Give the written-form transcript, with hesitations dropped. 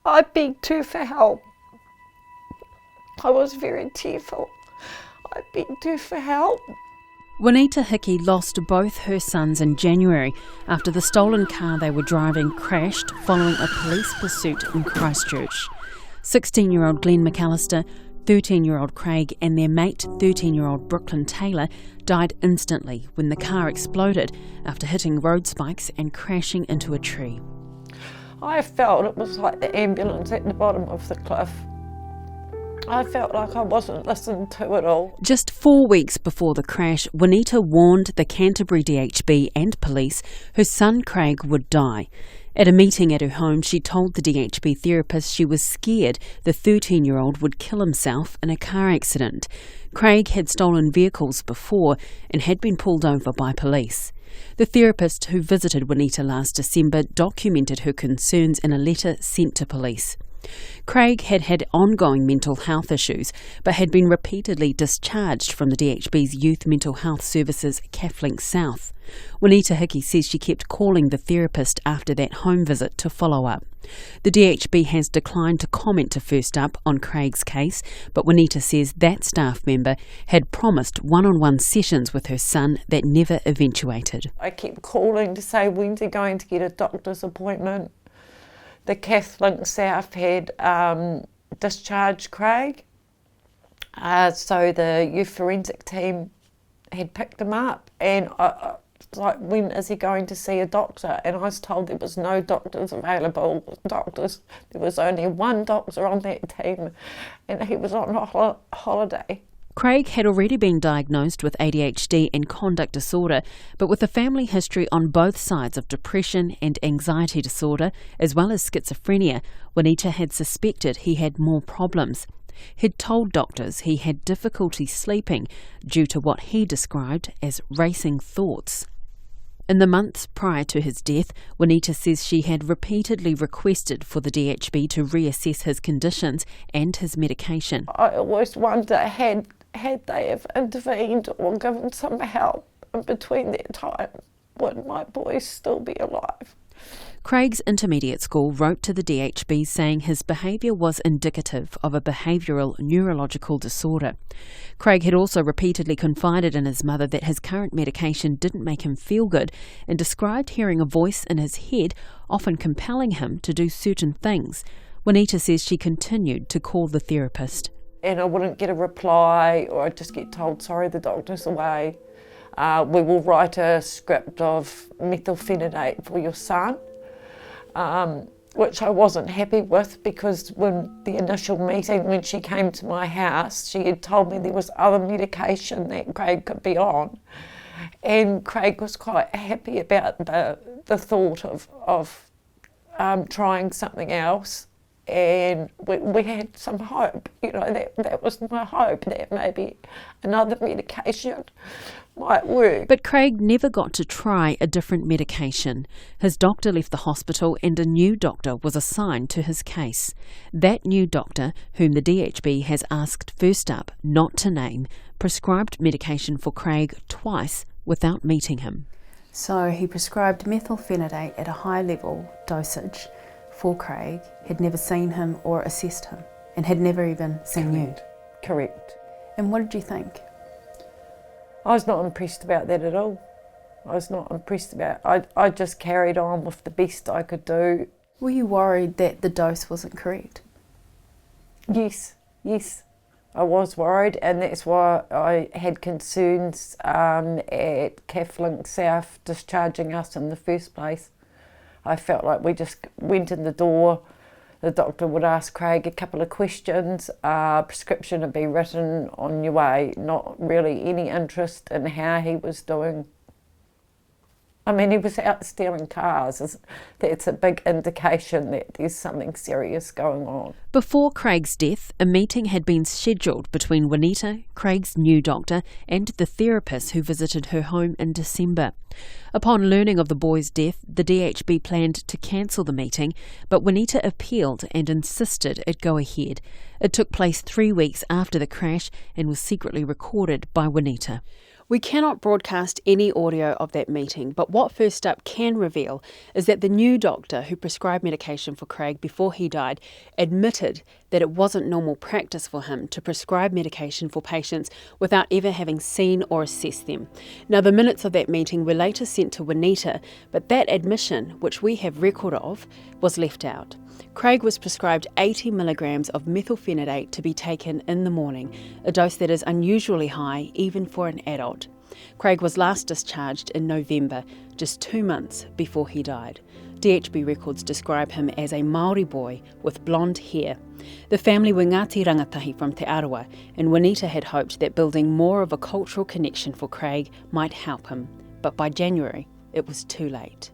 I begged her for help. I was very tearful. I begged her for help. Juanita Hickey lost both her sons in January after the stolen car they were driving crashed following a police pursuit in Christchurch. 16-year-old Glen McAlister, 13-year-old Craig and their mate, 13-year-old Brooklyn Taylor, died instantly when the car exploded after hitting road spikes and crashing into a tree. I felt it was like the ambulance at the bottom of the cliff. I felt like I wasn't listened to at all. Just 4 weeks before the crash, Juanita warned the Canterbury DHB and police her son Craig would die. At a meeting at her home, she told the DHB therapist she was scared the 13-year-old would kill himself in a car accident. Craig had stolen vehicles before and had been pulled over by police. The therapist who visited Juanita last December documented her concerns in a letter sent to police. Craig had had ongoing mental health issues, but had been repeatedly discharged from the DHB's Youth Mental Health Services CAFLink South. Juanita Hickey says she kept calling the therapist after that home visit to follow up. The DHB has declined to comment to First Up on Craig's case, but Juanita says that staff member had promised one-on-one sessions with her son that never eventuated. I kept calling to say, when's he going to get a doctor's appointment? The CAFLink South had discharged Craig, so the youth forensic team had picked him up, and I was like, when is he going to see a doctor? And I was told there was no doctors available. There was only one doctor on that team, and he was on a holiday. Craig had already been diagnosed with ADHD and conduct disorder, but with a family history on both sides of depression and anxiety disorder, as well as schizophrenia, Juanita had suspected he had more problems. He'd told doctors he had difficulty sleeping due to what he described as racing thoughts. In the months prior to his death, Juanita says she had repeatedly requested for the DHB to reassess his conditions and his medication. I always wonder, had they have intervened or given some help in between that time, would my boys still be alive? Craig's intermediate school wrote to the DHB saying his behaviour was indicative of a behavioural neurological disorder. Craig had also repeatedly confided in his mother that his current medication didn't make him feel good and described hearing a voice in his head, often compelling him to do certain things. Juanita says she continued to call the therapist. And I wouldn't get a reply, or I'd just get told, sorry, the doctor's away. We will write a script of methylphenidate for your son, which I wasn't happy with, because when the initial meeting, when she came to my house, she had told me there was other medication that Craig could be on. And Craig was quite happy about the thought of trying something else. And we had some hope, that was my hope, that maybe another medication might work. But Craig never got to try a different medication. His doctor left the hospital and a new doctor was assigned to his case. That new doctor, whom the DHB has asked First Up not to name, prescribed medication for Craig twice without meeting him. So he prescribed methylphenidate at a high level dosage for Craig, had never seen him or assessed him, and had never even seen you. Correct. And what did you think? I was not impressed about that at all. I was not impressed about it. I just carried on with the best I could do. Were you worried that the dose wasn't correct? Yes, I was worried, and that's why I had concerns at CAFLink South discharging us in the first place. I felt like we just went in the door, the doctor would ask Craig a couple of questions, prescription would be written on your way, not really any interest in how he was doing. I mean, he was out stealing cars. That's a big indication that there's something serious going on. Before Craig's death, a meeting had been scheduled between Juanita, Craig's new doctor, and the therapist who visited her home in December. Upon learning of the boy's death, the DHB planned to cancel the meeting, but Juanita appealed and insisted it go ahead. It took place 3 weeks after the crash and was secretly recorded by Juanita. We cannot broadcast any audio of that meeting, but what First Up can reveal is that the new doctor who prescribed medication for Craig before he died admitted that it wasn't normal practice for him to prescribe medication for patients without ever having seen or assessed them. Now, the minutes of that meeting were later sent to Juanita, but that admission, which we have record of, was left out. Craig was prescribed 80 milligrams of methylphenidate to be taken in the morning, a dose that is unusually high even for an adult. Craig was last discharged in November, just 2 months before he died. DHB records describe him as a Māori boy with blonde hair. The family were Ngāti Rangatahi from Te Arawa, and Juanita had hoped that building more of a cultural connection for Craig might help him. But by January, it was too late.